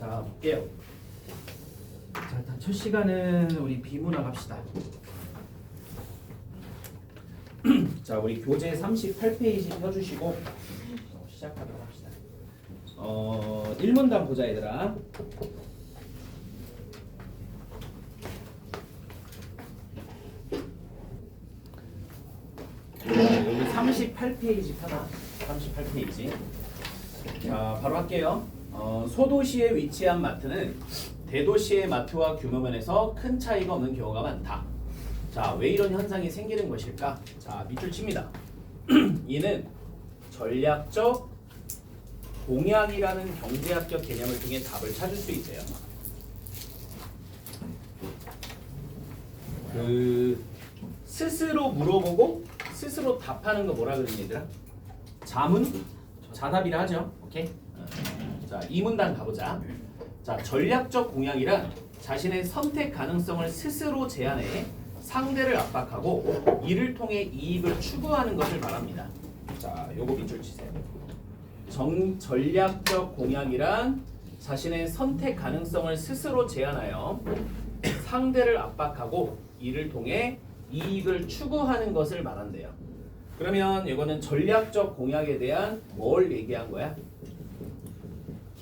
자, 볼게요. 자, 일단 첫 시간은 우리 비문학 합시다. 자, 우리 교재 38페이지 펴주시고 시작하도록 합시다. 1문단 보자 얘들아. 여기 38페이지 펴놔. 38페이지. 자, 바로 할게요. 소도시에 위치한 마트는 대도시의 마트와 규모면에서 큰 차이가 없는 경우가 많다. 자, 왜 이런 현상이 생기는 것일까? 자, 밑줄 칩니다. 이는 전략적 공약이라는 경제학적 개념을 통해 답을 찾을 수 있대요. 스스로 물어보고 스스로 답하는 거 뭐라 그러니 얘들아? 자문? 자답이라 하죠. 오케이? 자, 이 문단 가보자. 자, 전략적 공약이란 자신의 선택 가능성을 스스로 제한해 상대를 압박하고 이를 통해 이익을 추구하는 것을 말합니다. 자, 요거 밑줄 치세요. 전략적 공약이란 자신의 선택 가능성을 스스로 제한하여 상대를 압박하고 이를 통해 이익을 추구하는 것을 말한대요. 그러면 이거는 전략적 공약에 대한 뭘 얘기한 거야?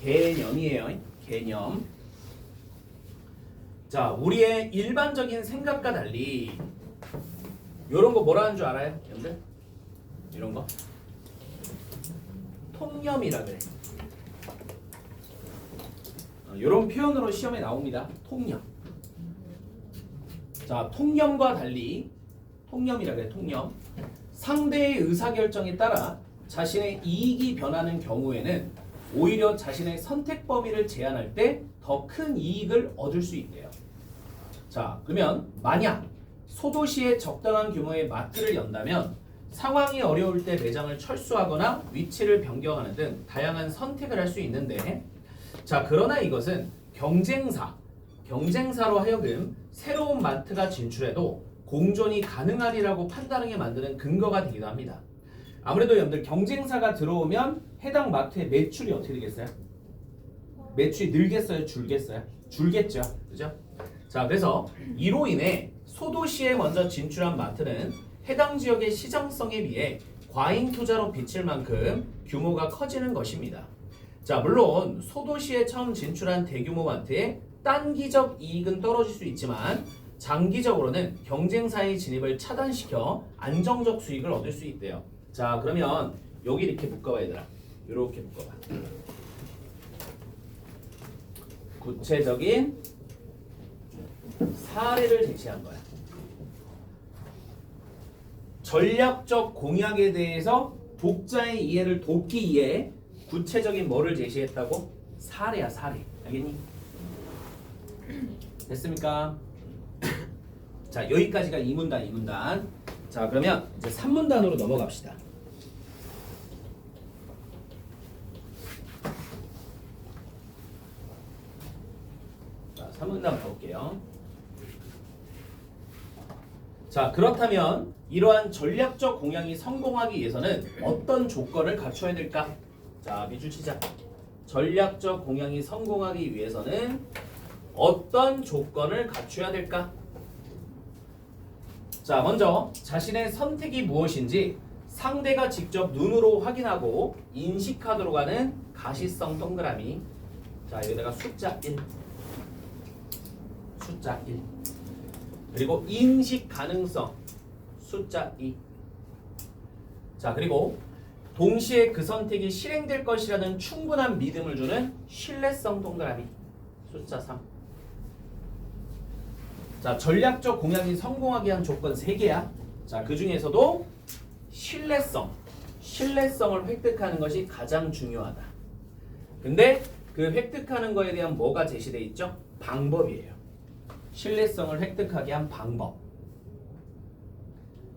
개념이에요. 개념. 자, 우리의 일반적인 생각과 달리 이런 거 뭐라 하는 줄 알아요? 여러분들? 이런 거? 통념이라 그래. 이런 표현으로 시험에 나옵니다. 통념. 자, 통념과 달리 통념이라 그래. 통념. 상대의 의사결정에 따라 자신의 이익이 변하는 경우에는 오히려 자신의 선택 범위를 제한할 때 더 큰 이익을 얻을 수 있대요. 자, 그러면 만약 소도시에 적당한 규모의 마트를 연다면 상황이 어려울 때 매장을 철수하거나 위치를 변경하는 등 다양한 선택을 할 수 있는데, 자, 그러나 이것은 경쟁사로 하여금 새로운 마트가 진출해도 공존이 가능하리라고 판단하게 만드는 근거가 되기도 합니다. 아무래도 여러분들 경쟁사가 들어오면 해당 마트의 매출이 어떻게 되겠어요? 매출이 늘겠어요? 줄겠어요? 줄겠죠. 그죠? 자, 그래서 이로 인해 소도시에 먼저 진출한 마트는 해당 지역의 시장성에 비해 과잉 투자로 비칠 만큼 규모가 커지는 것입니다. 자, 물론 소도시에 처음 진출한 대규모 마트의 단기적 이익은 떨어질 수 있지만 장기적으로는 경쟁사의 진입을 차단시켜 안정적 수익을 얻을 수 있대요. 자, 그러면 여기 이렇게 묶어봐 얘들아. 이렇게 묶어봐. 구체적인 사례를 제시한 거야. 전략적 공약에 대해서 독자의 이해를 돕기 위해 구체적인 뭐를 제시했다고? 사례야, 사례. 알겠니? 됐습니까? 자, 여기까지가 2문단. 자, 그러면 이제 3문단으로 넘어갑시다. 자, 3문단 가볼게요. 자, 그렇다면 이러한 전략적 공약이 성공하기 위해서는 어떤 조건을 갖춰야 될까? 자, 밑줄 치자. 전략적 공약이 성공하기 위해서는 어떤 조건을 갖춰야 될까? 자, 먼저 자신의 선택이 무엇인지 상대가 직접 눈으로 확인하고 인식하도록 하는 가시성 동그라미. 자, 여기다가 숫자 1. 숫자 1. 그리고 인식 가능성 숫자 2. 자, 그리고 동시에 그 선택이 실행될 것이라는 충분한 믿음을 주는 신뢰성 동그라미 숫자 3. 자, 전략적 공약이 성공하게 한 조건 3개야. 자, 그 중에서도 신뢰성을 획득하는 것이 가장 중요하다. 근데 그 획득하는 거에 대한 뭐가 제시되어 있죠? 방법이에요. 신뢰성을 획득하게 한 방법.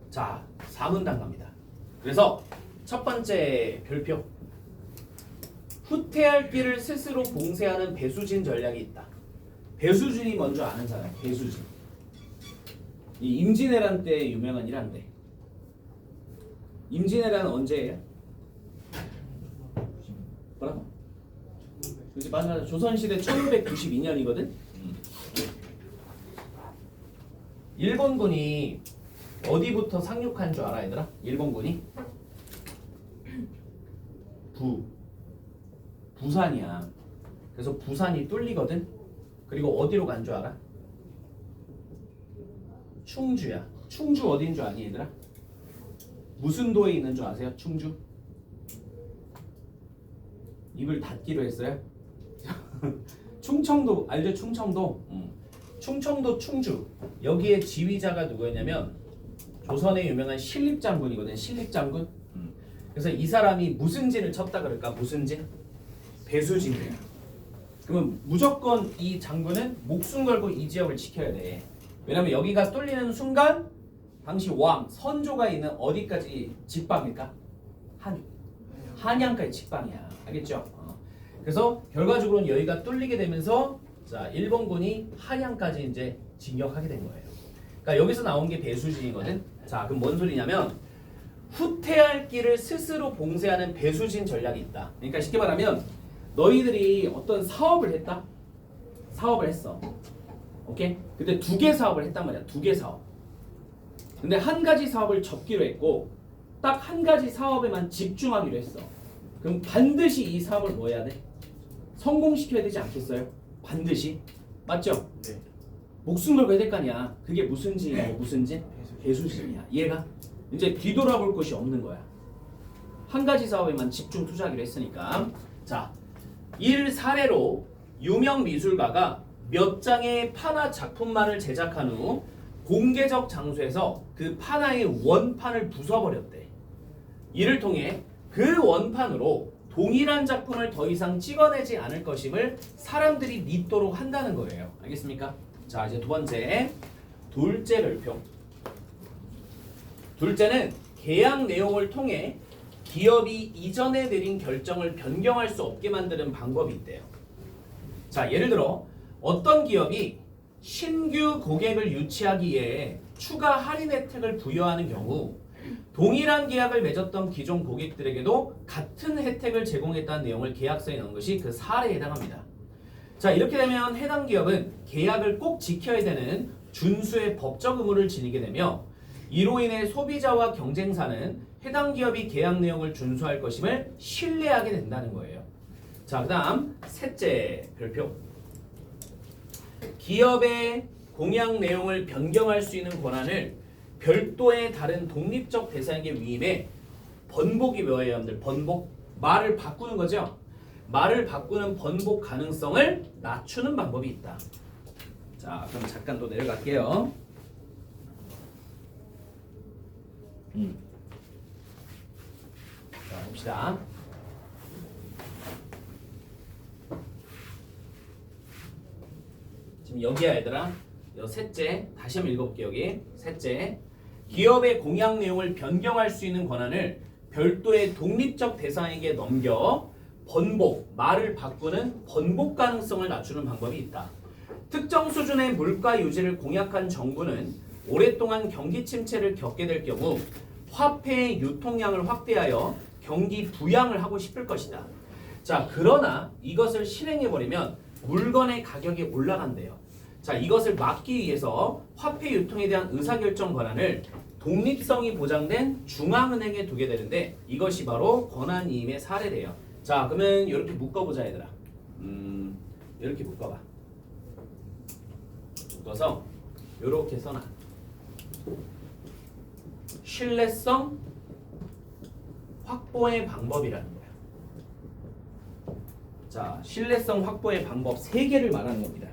자, 4문단 갑니다. 그래서 첫 번째 별표. 후퇴할 길을 스스로 봉쇄하는 배수진 전략이 있다. 배수진이 먼저 아는 사람. 배수진. 이 임진왜란 때 유명한 일화인데. 임진왜란은 언제예요? 뭐라고? 그지 맞아. 조선시대 1592년이거든. 일본군이 어디부터 상륙한 줄 알아, 얘들아? 일본군이 부산이야. 그래서 부산이 뚫리거든. 그리고 어디로 간 줄 알아? 충주야. 충주 어디인 줄 아니, 얘들아? 무슨 도에 있는 줄 아세요? 충주? 입을 닫기로 했어요. 충청도 알죠? 충청도. 충청도 충주. 여기에 지휘자가 누구였냐면 조선의 유명한 신립장군이거든. 신립장군. 그래서 이 사람이 무슨 진을 쳤다 그럴까? 무슨 진? 배수진이야. 그러면 무조건 이 장군은 목숨 걸고 이 지역을 지켜야 돼. 왜냐면 여기가 뚫리는 순간 당시 왕 선조가 있는 어디까지 직방일까? 한양까지 직방이야. 알겠죠? 그래서 결과적으로는 여기가 뚫리게 되면서 자 일본군이 한양까지 이제 진격하게 된 거예요. 그러니까 여기서 나온 게 배수진이거든. 자 그럼 뭔 소리냐면 후퇴할 길을 스스로 봉쇄하는 배수진 전략이 있다. 그러니까 쉽게 말하면 너희들이 어떤 사업을 했다. 사업을 했어. 오케이? 근데 2개 사업을 했단 말이야. 2개 사업. 근데 한 가지 사업을 접기로 했고 딱 한 가지 사업에만 집중하기로 했어. 그럼 반드시 이 사업을 뭐 해야 돼? 성공시켜야 되지 않겠어요? 반드시. 맞죠? 네. 목숨 걸고 해야 될 거 아니야. 그게 무슨 진이야? 무슨 진? 배수진이야. 이해가? 이제 뒤돌아볼 곳이 없는 거야. 한 가지 사업에만 집중 투자하기로 했으니까. 자, 일 사례로 유명 미술가가 몇 장의 판화 작품만을 제작한 후 공개적 장소에서 그 판화의 원판을 부숴버렸대. 이를 통해 그 원판으로 동일한 작품을 더 이상 찍어내지 않을 것임을 사람들이 믿도록 한다는 거예요. 알겠습니까? 자, 이제 두 번째, 둘째 별표. 둘째는 계약 내용을 통해 기업이 이전에 내린 결정을 변경할 수 없게 만드는 방법이 있대요. 자, 예를 들어 어떤 기업이 신규 고객을 유치하기 위해 추가 할인 혜택을 부여하는 경우 동일한 계약을 맺었던 기존 고객들에게도 같은 혜택을 제공했다는 내용을 계약서에 넣은 것이 그 사례에 해당합니다. 자, 이렇게 되면 해당 기업은 계약을 꼭 지켜야 되는 준수의 법적 의무를 지니게 되며 이로 인해 소비자와 경쟁사는 해당 기업이 계약 내용을 준수할 것임을 신뢰하게 된다는 거예요. 자, 그 다음 셋째 별표. 기업의 공약 내용을 변경할 수 있는 권한을 별도의 다른 독립적 대상에게 위임해 번복이 뭐예요, 여러분들? 번복. 말을 바꾸는 거죠. 말을 바꾸는 번복 가능성을 낮추는 방법이 있다. 자, 그럼 잠깐 또 내려갈게요. 자, 봅시다. 지금 여기야 얘들아. 셋째, 다시 한번 읽어볼게요. 여기 셋째, 기업의 공약 내용을 변경할 수 있는 권한을 별도의 독립적 대상에게 넘겨 번복, 말을 바꾸는 번복 가능성을 낮추는 방법이 있다. 특정 수준의 물가 유지를 공약한 정부는 오랫동안 경기 침체를 겪게 될 경우 화폐의 유통량을 확대하여 경기 부양을 하고 싶을 것이다. 자, 그러나 이것을 실행해버리면 물건의 가격이 올라간대요. 자, 이것을 막기 위해서 화폐 유통에 대한 의사결정 권한을 독립성이 보장된 중앙은행에 두게 되는데 이것이 바로 권한이임의 사례래요. 자, 그러면 이렇게 묶어보자 얘들아. 이렇게 묶어봐. 묶어서 이렇게 써놔. 신뢰성 확보의 방법이라는 거야. 자, 신뢰성 확보의 방법 3개를 말하는 겁니다.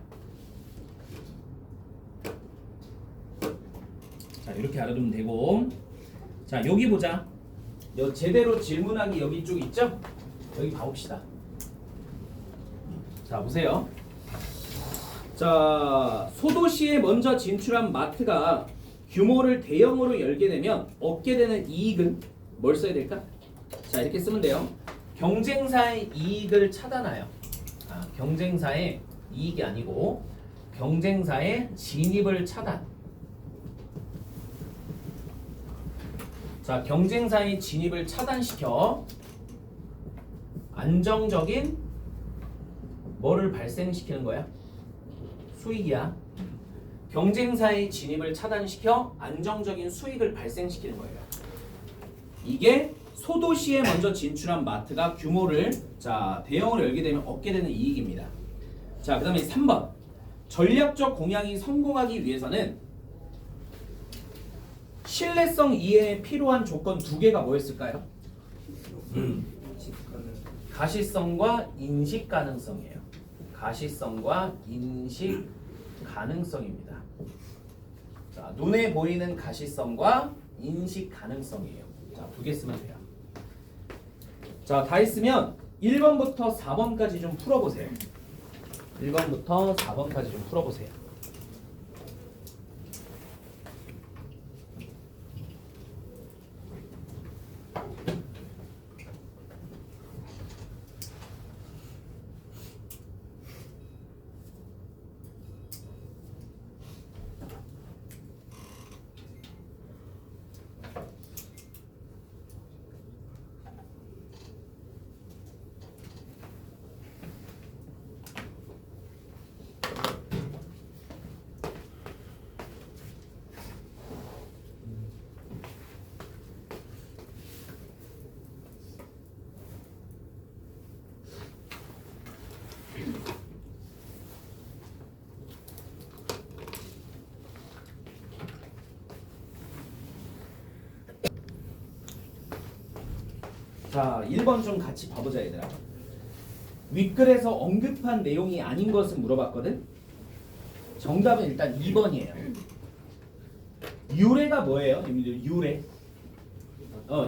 자, 이렇게 알아두면 되고. 자, 여기 보자. 제대로 질문하기 여기 쪽 있죠? 여기 봐봅시다. 자, 보세요. 자, 소도시에 먼저 진출한 마트가 규모를 대형으로 열게 되면 얻게 되는 이익은 뭘 써야 될까? 자, 이렇게 쓰면 돼요. 경쟁사의 이익을 차단하여. 경쟁사의 이익이 아니고 경쟁사의 진입을 차단. 자, 경쟁사의 진입을 차단시켜 안정적인 뭐를 발생시키는 거야? 수익이야. 경쟁사의 진입을 차단시켜 안정적인 수익을 발생시키는 거예요. 이게 소도시에 먼저 진출한 마트가 규모를 대형으로 열게 되면 얻게 되는 이익입니다. 자, 그 다음에 3번. 전략적 공약이 성공하기 위해서는 신뢰성 이해에 필요한 조건 두 개가 뭐였을까요? 가시성과 인식 가능성이에요. 가시성과 인식 가능성입니다. 자, 눈에 보이는 가시성과 인식 가능성이에요. 자, 두 개 쓰면 돼요. 자, 다 했으면 1번부터 4번까지 좀 풀어보세요. 1번부터 4번까지 좀 풀어보세요. 자, 1번 좀 같이 봐보자 얘들아. 윗글에서 언급한 내용이 아닌 것을 물어봤거든. 정답은 일단 2번이에요. 유래가 뭐예요? 유래.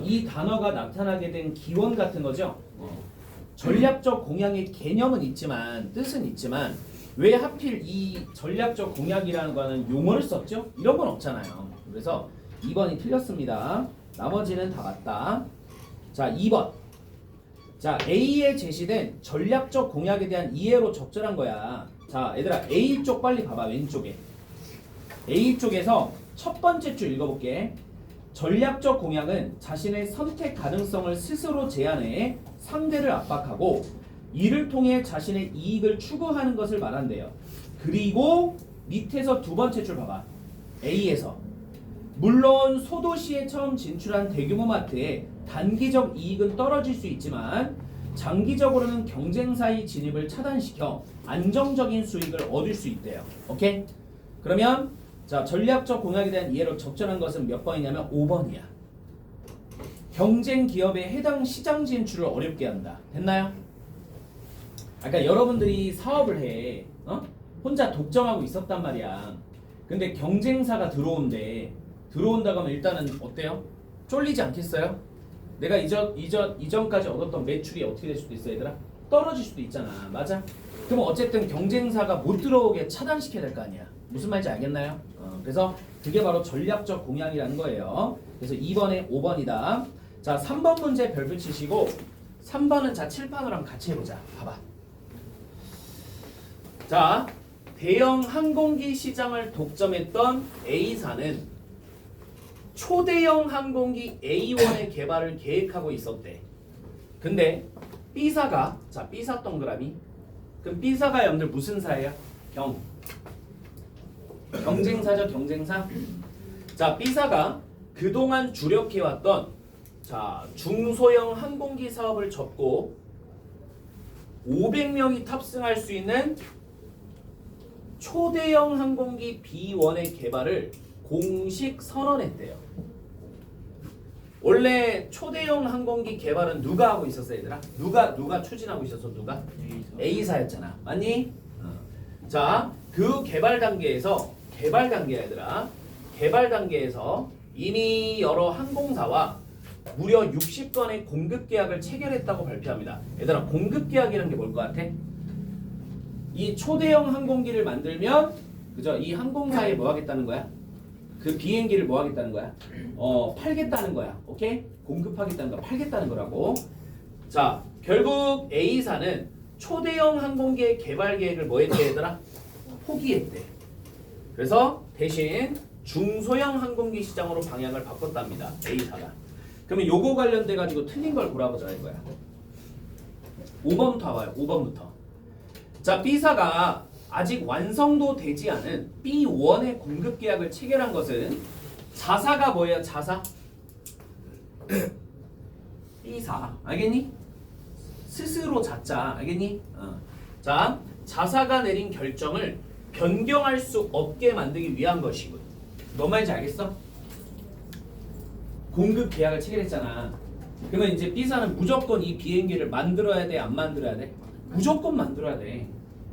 이 단어가 나타나게 된 기원 같은 거죠. 전략적 공약의 개념은 있지만 뜻은 있지만 왜 하필 이 전략적 공약이라는 거는 용어를 썼죠? 이런 건 없잖아요. 그래서 2번이 틀렸습니다. 나머지는 다 맞다. 자, 2번. 자, A에 제시된 전략적 공약에 대한 이해로 적절한 거야. 자, 얘들아 A 쪽 빨리 봐봐. 왼쪽에. A 쪽에서 첫 번째 줄 읽어볼게. 전략적 공약은 자신의 선택 가능성을 스스로 제한해 상대를 압박하고 이를 통해 자신의 이익을 추구하는 것을 말한대요. 그리고 밑에서 두 번째 줄 봐봐. A에서 물론 소도시에 처음 진출한 대규모 마트에 단기적 이익은 떨어질 수 있지만 장기적으로는 경쟁사의 진입을 차단시켜 안정적인 수익을 얻을 수 있대요. 오케이? 그러면 자, 전략적 공약에 대한 이해로 적절한 것은 몇 번이냐면 5번이야. 경쟁 기업의 해당 시장 진출을 어렵게 한다. 됐나요? 아까 여러분들이 사업을 해. 혼자 독점하고 있었단 말이야. 근데 경쟁사가 들어온다고 하면 일단은 어때요? 쫄리지 않겠어요? 내가 이전까지 얻었던 매출이 어떻게 될 수도 있어, 얘들아? 떨어질 수도 있잖아. 맞아? 그럼 어쨌든 경쟁사가 못 들어오게 차단시켜야 될 거 아니야. 무슨 말인지 알겠나요? 그래서 그게 바로 전략적 공약이라는 거예요. 그래서 2번에 5번이다. 자, 3번 문제 별 붙이시고 3번은 자, 칠판으로 같이 해보자. 봐봐. 자, 대형 항공기 시장을 독점했던 A사는 초대형 항공기 A1의 개발을 계획하고 있었대. 근데 B사가, 자, B사 동그라미. 그럼 B사가 여러분들 무슨 사예요? 경쟁사죠, 경쟁사. 자, B사가 그동안 주력해왔던 자, 중소형 항공기 사업을 접고 500명이 탑승할 수 있는 초대형 항공기 B1의 개발을 공식 선언했대요. 원래 초대형 항공기 개발은 누가 하고 있었어, 얘들아? 누가 추진하고 있었어? 누가? A사였잖아. 맞니? 자, 그 개발 단계에서 얘들아. 개발 단계에서 이미 여러 항공사와 무려 60건의 공급 계약을 체결했다고 발표합니다. 얘들아, 공급 계약이라는 게 뭘 것 같아? 이 초대형 항공기를 만들면 그죠? 이 항공사에 뭐 하겠다는 거야? 그 비행기를 뭐 하겠다는 거야? 팔겠다는 거야. 오케이? 공급하겠다는 거, 팔겠다는 거라고. 자, 결국 A사는 초대형 항공기의 개발 계획을 뭐 했대, 얘들아? 포기했대. 그래서 대신 중소형 항공기 시장으로 방향을 바꿨답니다. A사가. 그러면 요거 관련돼 가지고 틀린 걸 골라보자 이거야. 5번부터 와봐요. 5번부터. 자, B사가 아직 완성도 되지 않은 B1의 공급 계약을 체결한 것은 자사가 뭐예요? 자사? B사. 알겠니? 스스로 자자. 알겠니? 자, 자사가 내린 결정을 변경할 수 없게 만들기 위한 것이군. 뭔 말인지 알겠어? 공급 계약을 체결했잖아. 그러면 이제 B사는 무조건 이 비행기를 만들어야 돼? 안 만들어야 돼? 무조건 만들어야 돼.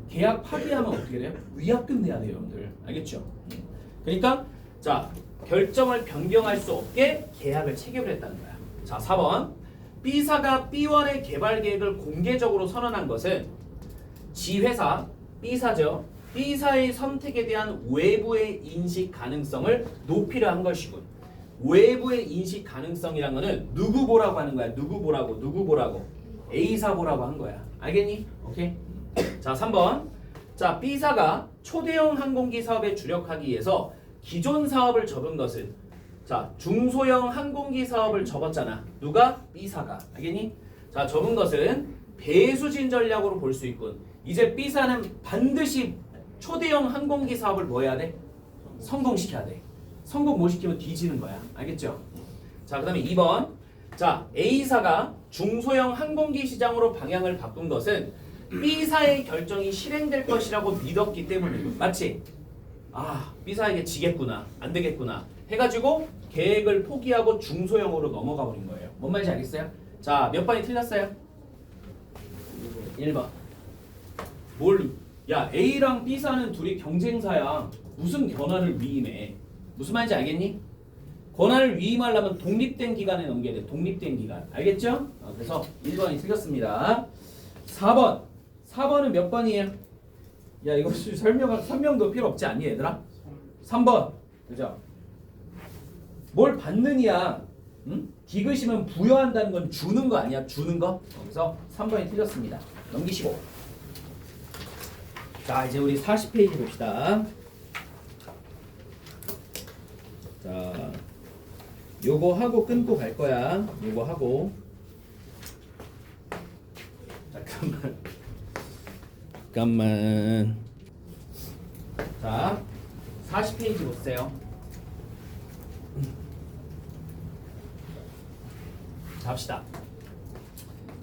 계약 파기하면 어떻게 돼요? 위약금 내야 돼요, 여러분들. 알겠죠? 그러니까 자, 결정을 변경할 수 없게 계약을 체결했다는 거야. 자, 4번. B사가 B1의 개발 계획을 공개적으로 선언한 것은 지회사, B사죠. B사의 선택에 대한 외부의 인식 가능성을 높이려 한 것이군. 외부의 인식 가능성이란 거는 누구 보라고 하는 거야? 누구 보라고? A사 보라고 한 거야. 알겠니? 오케이? 자, 3번. 자, B사가 초대형 항공기 사업에 주력하기 위해서 기존 사업을 접은 것은 자, 중소형 항공기 사업을 접었잖아. 누가? B사가. 알겠니? 자, 접은 것은 배수진 전략으로 볼 수 있군. 이제 B사는 반드시 초대형 항공기 사업을 뭐 해야 돼? 성공시켜야 돼. 성공 못 시키면 뒤지는 거야. 알겠죠? 자, 그 다음에 2번. 자, A사가 중소형 항공기 시장으로 방향을 바꾼 것은 B사의 결정이 실행될 것이라고 믿었기 때문이고. 맞지? 아, B사에게 지겠구나. 안 되겠구나. 해가지고 계획을 포기하고 중소형으로 넘어가 버린 거예요. 뭔 말인지 알겠어요? 자, 몇 번이 틀렸어요? 1번. 야, A랑 B사는 둘이 경쟁사야. 무슨 권한을 위임해? 무슨 말인지 알겠니? 권한을 위임하려면 독립된 기관에 넘겨야 돼. 독립된 기관. 알겠죠? 그래서 1번이 틀렸습니다. 4번. 4번은 몇 번이에요? 야, 이거 설명도 필요 없지 않니, 얘들아? 3번. 그죠? 뭘 받느냐? 응? 디귿이면 부여한다는 건 주는 거 아니야? 주는 거? 그래서 3번이 틀렸습니다. 넘기시고. 자, 이제 우리 40페이지 봅시다. 자, 요거 하고 끊고 갈 거야. 요거 하고. 잠깐만. 자, 40페이지 보세요. 자, 합시다.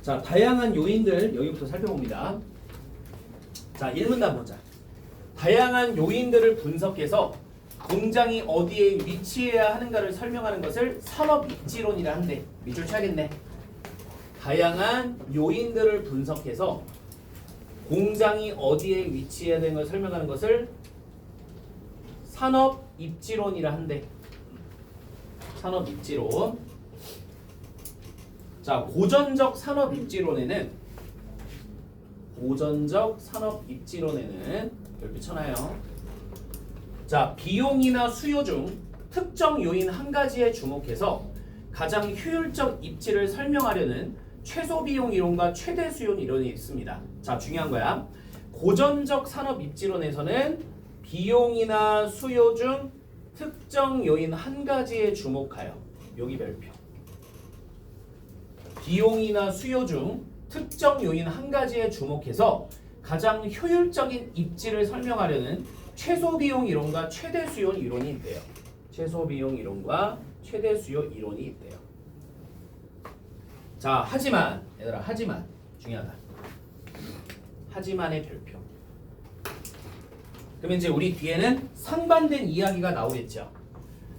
자, 다양한 요인들 여기부터 살펴봅니다. 자, 1문단 보자. 다양한 요인들을 분석해서 공장이 어디에 위치해야 하는가를 설명하는 것을 산업 입지론이라 한대. 밑줄 쳐야겠네. 다양한 요인들을 분석해서 공장이 어디에 위치해야 되는 걸 설명하는 것을 산업 입지론이라 한대. 산업 입지론. 자, 고전적 산업 입지론에는 이렇게 쳐놔요. 자, 비용이나 수요 중 특정 요인 한 가지에 주목해서 가장 효율적 입지를 설명하려는 최소 비용 이론과 최대 수요 이론이 있습니다. 자, 중요한 거야. 고전적 산업 입지론에서는 비용이나 수요 중 특정 요인 한 가지에 주목하여. 여기 별표. 비용이나 수요 중 특정 요인 한 가지에 주목해서 가장 효율적인 입지를 설명하려는 최소 비용 이론과 최대 수요 이론이 있대요. 최소 비용 이론과 최대 수요 이론이 있대요. 자, 하지만 얘들아, 하지만 중요하다. 하지만의 별표. 그러면 이제 우리 뒤에는 상반된 이야기가 나오겠죠.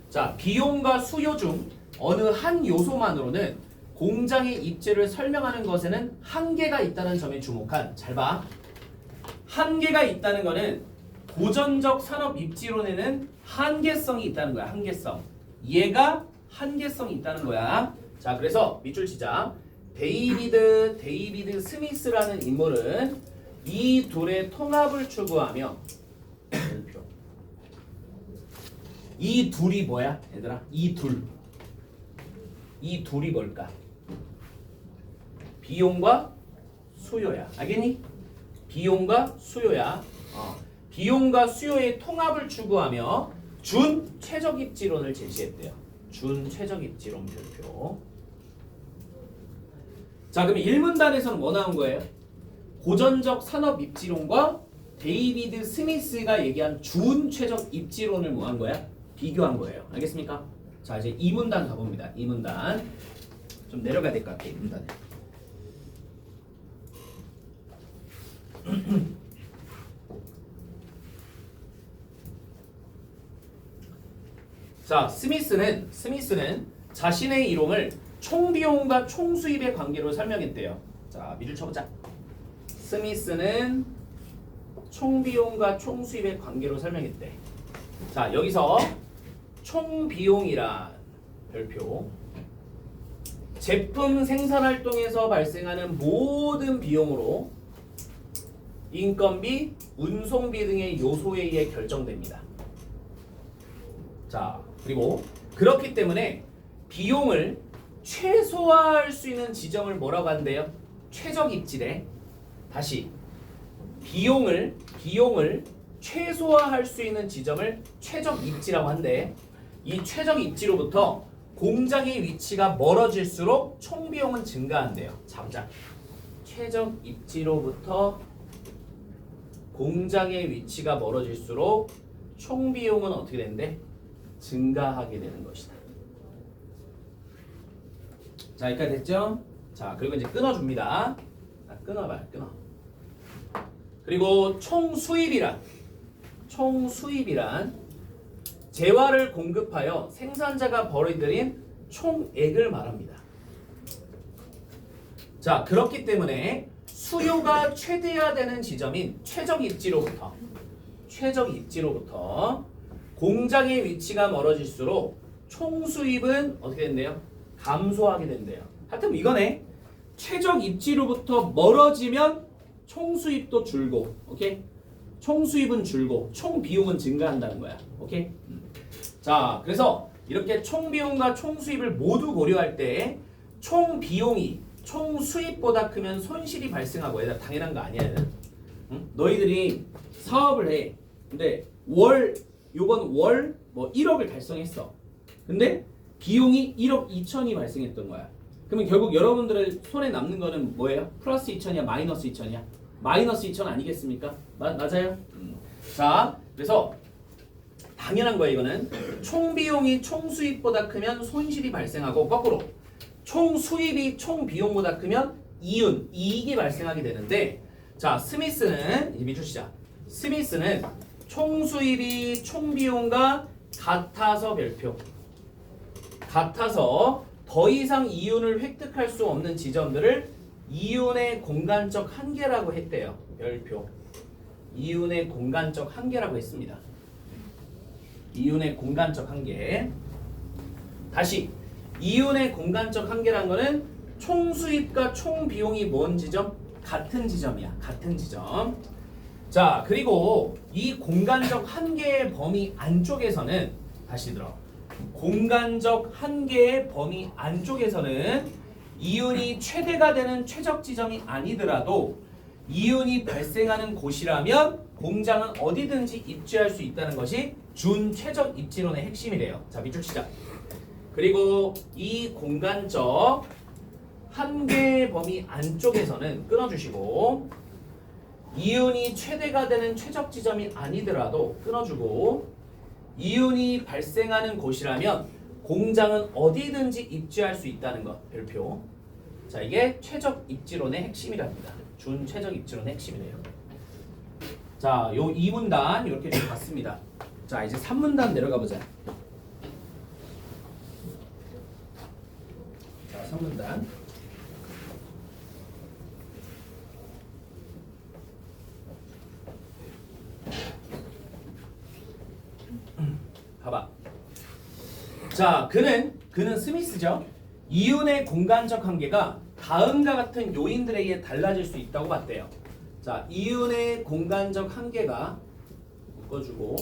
자, 비용과 수요 중 어느 한 요소만으로는 공장의 입지를 설명하는 것에는 한계가 있다는 점에 주목한. 잘 봐. 한계가 있다는 거는 고전적 산업 입지론에는 한계성이 있다는 거야. 한계성. 얘가 한계성이 있다는 거야. 자, 그래서 밑줄 치자. 데이비드 스미스라는 인물은 이 둘의 통합을 추구하며 이 둘이 뭐야? 얘들아, 이 둘이 뭘까? 비용과 수요야. 알겠니? 비용과 수요야. 비용과 수요의 통합을 추구하며 준 최적 입지론을 제시했대요. 준 최적 입지론 별표. 자, 그럼 1문단에서는 뭐 나온 거예요? 고전적 산업 입지론과 데이비드 스미스가 얘기한 준최적 입지론을 뭐 한 거야? 비교한 거예요. 알겠습니까? 자, 이제 2문단 가봅니다. 2문단. 좀 내려가야 될 것 같아, 2문단에. 자, 스미스는 자신의 이론을 총비용과 총수입의 관계로 설명했대요. 자, 밑줄 쳐보자. 스미스는 총비용과 총수입의 관계로 설명했대. 자, 여기서 총비용이란 별표 제품 생산활동에서 발생하는 모든 비용으로 인건비, 운송비 등의 요소에 의해 결정됩니다. 자, 그리고 그렇기 때문에 비용을 최소화할 수 있는 지점을 뭐라고 한대요? 최적 입지래. 다시 비용을 최소화할 수 있는 지점을 최적 입지라고 한대. 이 최적 입지로부터 공장의 위치가 멀어질수록 총비용은 증가한대요. 자, 보자. 최적 입지로부터 공장의 위치가 멀어질수록 총비용은 어떻게 된대? 증가하게 되는 것이다. 자, 여기까지 됐죠? 자, 그리고 이제 끊어줍니다. 자, 끊어봐요, 끊어. 그리고 총수입이란 재화를 공급하여 생산자가 벌어들인 총액을 말합니다. 자, 그렇기 때문에 수요가 최대화되는 지점인 최적 입지로부터 공장의 위치가 멀어질수록 총수입은 어떻게 된대요? 감소하게 된대요. 하여튼 이거네. 최적 입지로부터 멀어지면 총수입도 줄고, 오케이? 총수입은 줄고 총비용은 증가한다는 거야. 오케이? 자, 그래서 이렇게 총비용과 총수입을 모두 고려할 때 총비용이 총수입보다 크면 손실이 발생하고, 얘들아 당연한 거 아니야. 응? 너희들이 사업을 해. 근데 요번 월 뭐 1억을 달성했어. 근데 비용이 1억 2천이 발생했던 거야. 그러면 결국 여러분들의 손에 남는 거는 뭐예요? 플러스 2천이야? 마이너스 2천이야? 마이너스 2천 아니겠습니까? 맞아요? 자, 그래서 당연한 거야 이거는. 총비용이 총수입보다 크면 손실이 발생하고, 거꾸로 총수입이 총비용보다 크면 이익이 발생하게 되는데, 자, 스미스는 이제 밑줄 치자. 스미스는 총수입이 총비용과 같아서 별표. 같아서 더 이상 이윤을 획득할 수 없는 지점들을 이윤의 공간적 한계라고 했대요. 별표. 이윤의 공간적 한계라고 했습니다. 이윤의 공간적 한계. 다시 이윤의 공간적 한계란 거는 총수입과 총비용이 뭔 지점? 같은 지점이야. 같은 지점. 자, 그리고 이 공간적 한계의 범위 안쪽에서는, 다시 들어. 공간적 한계의 범위 안쪽에서는 이윤이 최대가 되는 최적 지점이 아니더라도 이윤이 발생하는 곳이라면 공장은 어디든지 입지할 수 있다는 것이 준최적 입지론의 핵심이래요. 자, 밑줄 치자. 그리고 이 공간적 한계의 범위 안쪽에서는 끊어주시고, 이윤이 최대가 되는 최적 지점이 아니더라도 끊어주고, 이윤이 발생하는 곳이라면 공장은 어디든지 입지할 수 있다는 것. 별표. 자, 이게 최적 입지론의 핵심이랍니다. 준최적 입지론의 핵심이래요. 자, 요 2문단 이렇게 좀 봤습니다. 자, 이제 3문단 내려가 보자. 자, 3문단. 봐봐. 자, 그는 스미스죠. 이윤의 공간적 한계가 다음과 같은 요인들에 의해 달라질 수 있다고 봤대요. 자, 이윤의 공간적 한계가 묶어주고,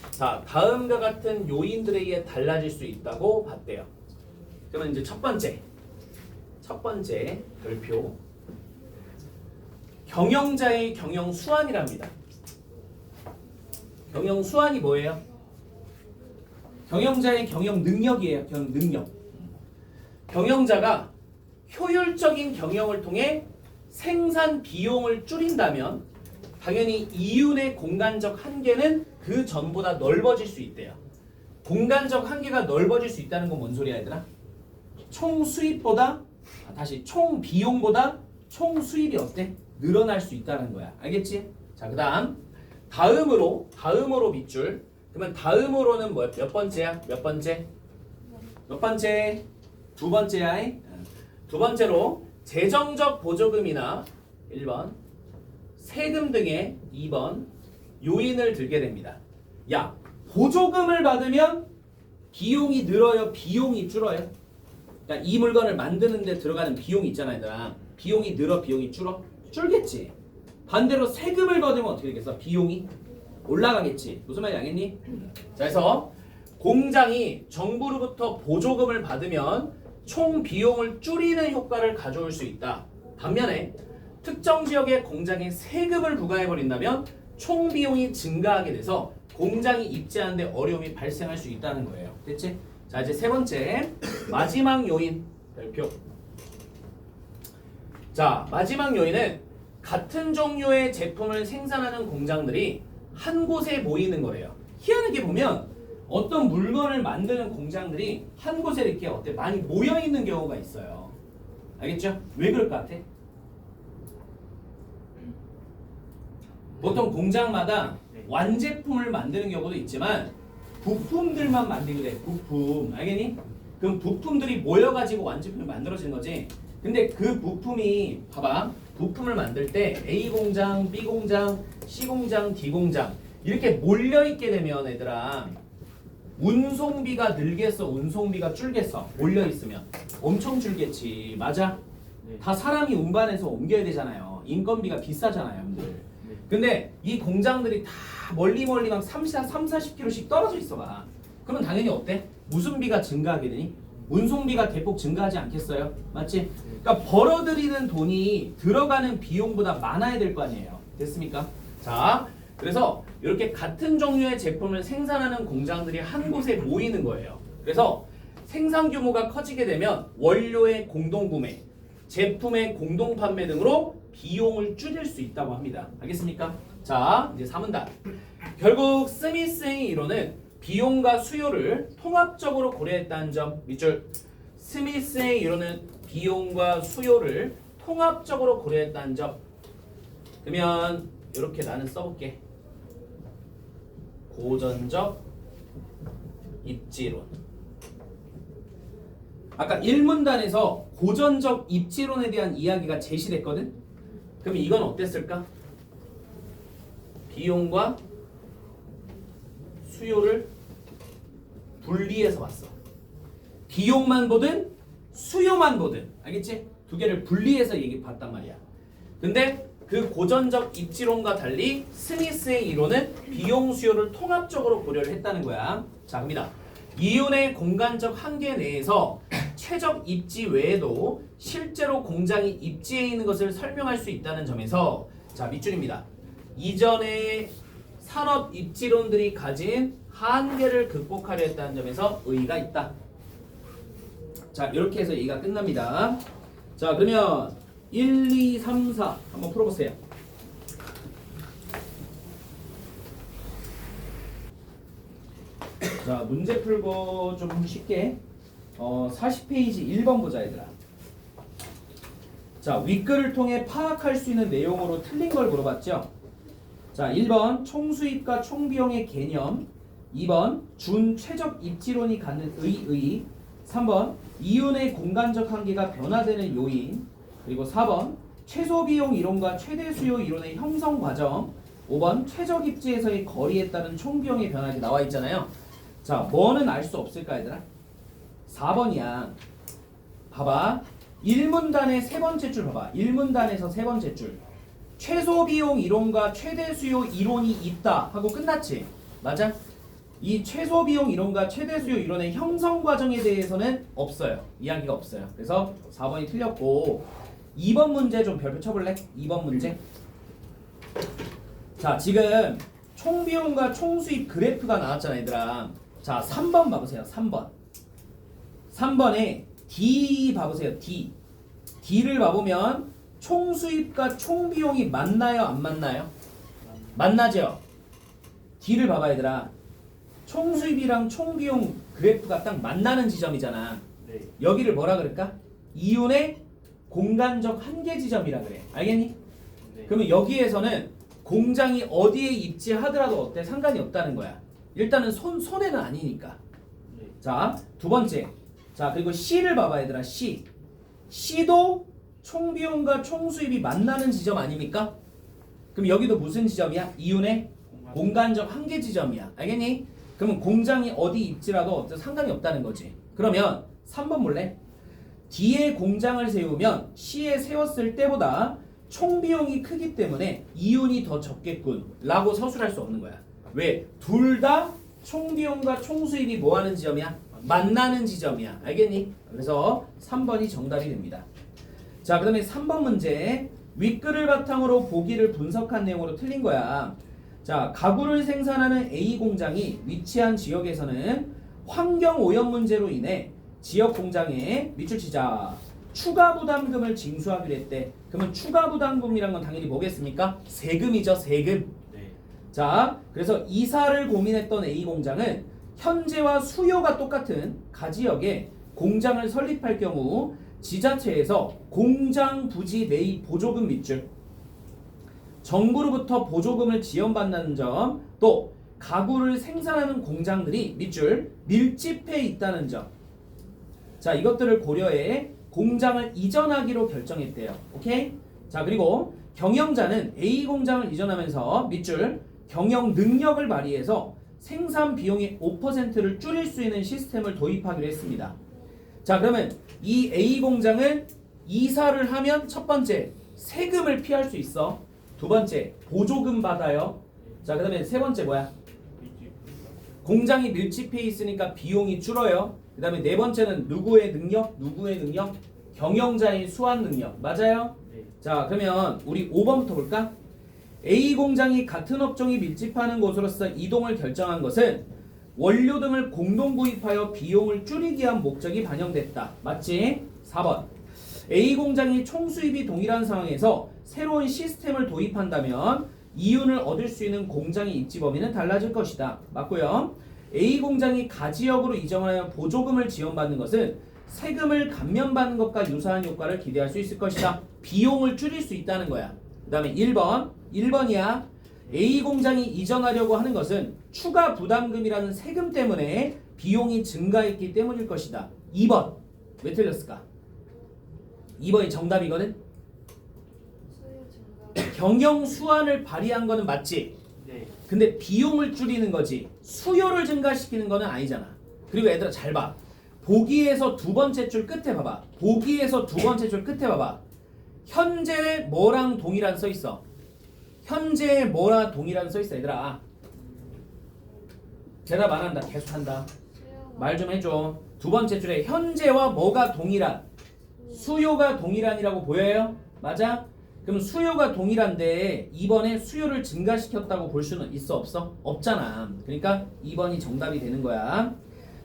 자, 다음과 같은 요인들에 의해 달라질 수 있다고 봤대요. 그러면 이제 첫 번째 별표, 경영자의 경영 수완이랍니다. 경영 수완이 뭐예요? 경영자의 경영 능력이에요. 경영 능력. 경영자가 효율적인 경영을 통해 생산 비용을 줄인다면 당연히 이윤의 공간적 한계는 그 전보다 넓어질 수 있대요. 공간적 한계가 넓어질 수 있다는 건 뭔 소리야 얘들아? 총 수입보다 총 비용보다 총 수입이 어때? 늘어날 수 있다는 거야. 알겠지? 자, 다음으로 밑줄. 그러면 다음으로는 몇 번째야? 몇 번째? 두 번째야. 두 번째로 재정적 보조금이나 1번, 세금 등의 2번 요인을 들게 됩니다. 야, 보조금을 받으면 비용이 늘어요? 비용이 줄어요? 그러니까 이 물건을 만드는 데 들어가는 비용이 있잖아 얘들아. 비용이 늘어? 비용이 줄어? 줄겠지. 반대로 세금을 받으면 어떻게 되겠어? 비용이 올라가겠지. 무슨 말인지 알겠니? 자, 그래서 공장이 정부로부터 보조금을 받으면 총 비용을 줄이는 효과를 가져올 수 있다. 반면에 특정 지역의 공장에 세금을 부과해버린다면 총 비용이 증가하게 돼서 공장이 입지하는 데 어려움이 발생할 수 있다는 거예요. 됐지? 자, 이제 세 번째 마지막 요인 별표. 자, 마지막 요인은 같은 종류의 제품을 생산하는 공장들이 한 곳에 모이는 거예요. 희한하게 보면 어떤 물건을 만드는 공장들이 한 곳에 이렇게 많이 모여 있는 경우가 있어요. 알겠죠? 왜 그럴 것 같아? 보통 공장마다 완제품을 만드는 경우도 있지만 부품들만 만들게 돼. 부품. 알겠니? 그럼 부품들이 모여가지고 완제품이 만들어지는 거지. 근데 그 부품이 봐봐. 부품을 만들 때 A 공장, B 공장, C 공장, D 공장 이렇게 몰려있게 되면 얘들아 운송비가 늘겠어? 운송비가 줄겠어? 몰려있으면 엄청 줄겠지. 맞아? 네. 다 사람이 운반해서 옮겨야 되잖아요. 인건비가 비싸잖아요. 여러분들. 근데 이 공장들이 다 멀리 막 40km씩 떨어져 있어 봐. 그러면 당연히 어때? 무슨 비가 증가하게 되니? 운송비가 대폭 증가하지 않겠어요? 맞지? 그러니까 벌어들이는 돈이 들어가는 비용보다 많아야 될 거 아니에요. 됐습니까? 자, 그래서 이렇게 같은 종류의 제품을 생산하는 공장들이 한 곳에 모이는 거예요. 그래서 생산 규모가 커지게 되면 원료의 공동 구매, 제품의 공동 판매 등으로 비용을 줄일 수 있다고 합니다. 알겠습니까? 자, 이제 3문단. 결국 스미스의 이론은 비용과 수요를 통합적으로 고려했다는 점. 밑줄. 스미스의 이론은 비용과 수요를 통합적으로 고려했다는 점. 그러면 이렇게 나는 써볼게. 고전적 입지론. 아까 1문단에서 고전적 입지론에 대한 이야기가 제시됐거든? 그럼 이건 어땠을까? 비용과 수요를 분리해서 봤어. 비용만 보든 수요만 보든. 알겠지? 두 개를 분리해서 봤단 말이야. 근데 그 고전적 입지론과 달리 스미스의 이론은 비용 수요를 통합적으로 고려를 했다는 거야. 자, 갑니다. 이윤의 공간적 한계 내에서 최적 입지 외에도 실제로 공장이 입지해 있는 것을 설명할 수 있다는 점에서 자, 밑줄입니다. 이전의 산업 입지론들이 가진 한계를 극복하려 했다는 점에서 의의가 있다. 자, 이렇게 해서 얘기가 끝납니다. 자, 그러면 1, 2, 3, 4 한번 풀어보세요. 자, 문제 풀고 좀 쉽게 40페이지 1번 보자 얘들아. 자, 윗글을 통해 파악할 수 있는 내용으로 틀린 걸 물어봤죠. 자, 1번 총수입과 총비용의 개념, 2번 준 최적 입지론이 갖는 의의, 3번 이윤의 공간적 한계가 변화되는 요인, 그리고 4번 최소비용 이론과 최대 수요 이론의 형성 과정, 5번 최적 입지에서의 거리에 따른 총비용의 변화가 나와 있잖아요. 자, 뭐는 알 수 없을까 얘들아? 4번이야. 봐봐. 1문단의 세 번째 줄 봐봐. 1문단에서 세 번째 줄. 최소비용 이론과 최대 수요 이론이 있다 하고 끝났지? 맞아? 이 최소비용 이론과 최대 수요 이론의 형성 과정에 대해서는 없어요. 이야기가 없어요. 그래서 4번이 틀렸고 2번 문제 좀 별표 쳐볼래? 2번 문제. 자, 지금 총비용과 총수입 그래프가 나왔잖아 얘들아. 자, 3번 봐보세요. 3번. 3번에 D 봐보세요. D. D를 봐보면 총수입과 총비용이 맞나요? 안 맞나요? 만나죠? D를 봐봐 얘들아. 총수입이랑 총비용 그래프가 딱 만나는 지점이잖아. 네. 여기를 뭐라 그럴까? 이윤의 공간적 한계 지점이라 그래. 알겠니? 네. 그러면 여기에서는 공장이 어디에 입지하더라도 어때? 상관이 없다는 거야. 일단은 손해는 아니니까. 네. 자, 두 번째. 자, 그리고 C를 봐봐 얘들아. C도 총비용과 총수입이 만나는 지점 아닙니까? 그럼 여기도 무슨 지점이야? 이윤의 공간적 한계 지점이야. 알겠니? 그러면 공장이 어디 입지라도 어때? 상관이 없다는 거지. 그러면 3번 볼래? D에 공장을 세우면 C에 세웠을 때보다 총비용이 크기 때문에 이윤이 더 적겠군 라고 서술할 수 없는 거야. 왜? 둘 다 총비용과 총수입이 뭐하는 지점이야? 만나는 지점이야. 알겠니? 그래서 3번이 정답이 됩니다. 자, 그 다음에 3번 문제. 윗글을 바탕으로 보기를 분석한 내용으로 틀린 거야. 자, 가구를 생산하는 A 공장이 위치한 지역에서는 환경 오염 문제로 인해 지역 공장에 밑줄 치자. 추가 부담금을 징수하기로 했대. 그러면 추가 부담금이란 건 당연히 뭐겠습니까? 세금이죠, 세금. 네. 자, 그래서 이사를 고민했던 A 공장은 현재와 수요가 똑같은 가지역에 공장을 설립할 경우 지자체에서 공장 부지 매입 보조금 밑줄, 정부로부터 보조금을 지원받는 점, 또 가구를 생산하는 공장들이 밑줄 밀집해 있다는 점. 자, 이것들을 고려해 공장을 이전하기로 결정했대요. 오케이? 자, 그리고 경영자는 A 공장을 이전하면서 밑줄 경영 능력을 발휘해서 생산 비용의 5%를 줄일 수 있는 시스템을 도입하기로 했습니다. 자, 그러면 이 A 공장은 이사를 하면 첫 번째 세금을 피할 수 있어. 두 번째 보조금 받아요. 자, 그 다음에 세 번째 뭐야? 공장이 밀집해 있으니까 비용이 줄어요. 그 다음에 네 번째는 누구의 능력? 누구의 능력? 경영자의 수완 능력. 맞아요? 네. 자, 그러면 우리 5번부터 볼까? A 공장이 같은 업종이 밀집하는 곳으로서 이동을 결정한 것은 원료 등을 공동 구입하여 비용을 줄이기 위한 목적이 반영됐다. 맞지? 4번. A 공장이 총수입이 동일한 상황에서 새로운 시스템을 도입한다면 이윤을 얻을 수 있는 공장의 입지 범위는 달라질 것이다. 맞고요. A 공장이 가지역으로 이전하여 보조금을 지원받는 것은 세금을 감면받는 것과 유사한 효과를 기대할 수 있을 것이다. 비용을 줄일 수 있다는 거야. 그 다음에 1번이야. A 공장이 이전하려고 하는 것은 추가 부담금이라는 세금 때문에 비용이 증가했기 때문일 것이다. 2번. 왜 틀렸을까? 2번이 정답이거든? 경영 수완을 발휘한 거는 맞지? 네. 근데 비용을 줄이는 거지 수요를 증가시키는 거는 아니잖아. 그리고 얘들아 잘 봐. 보기에서 두 번째 줄 끝에 봐봐. 보기에서 두 번째 줄 끝에 봐봐. 현재 뭐랑 동일한 써 있어. 현재 뭐랑 동일한 써 있어 얘들아. 대답 안 한다. 계속 한다. 말 좀 해줘. 두 번째 줄에 현재와 뭐가 동일한? 수요가 동일한이라고 보여요? 맞아? 그럼 수요가 동일한데 2번에 수요를 증가시켰다고 볼 수는 있어 없어? 없잖아. 그러니까 2번이 정답이 되는 거야.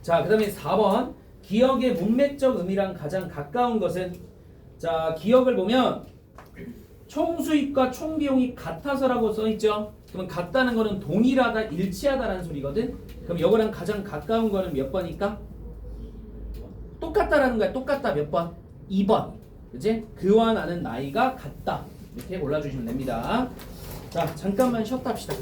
자, 그 다음에 4번. 기억의 문맥적 의미랑 가장 가까운 것은, 자, 기억을 보면 총수입과 총비용이 같아서라고 써있죠. 그러면 같다는 거는 동일하다, 일치하다라는 소리거든. 그럼 이거랑 가장 가까운 거는 몇 번일까? 똑같다라는 거야. 똑같다 몇 번? 2번. 그치? 그와 나는 나이가 같다. 이렇게 골라주시면 됩니다. 자, 잠깐만 쉬었다 합시다.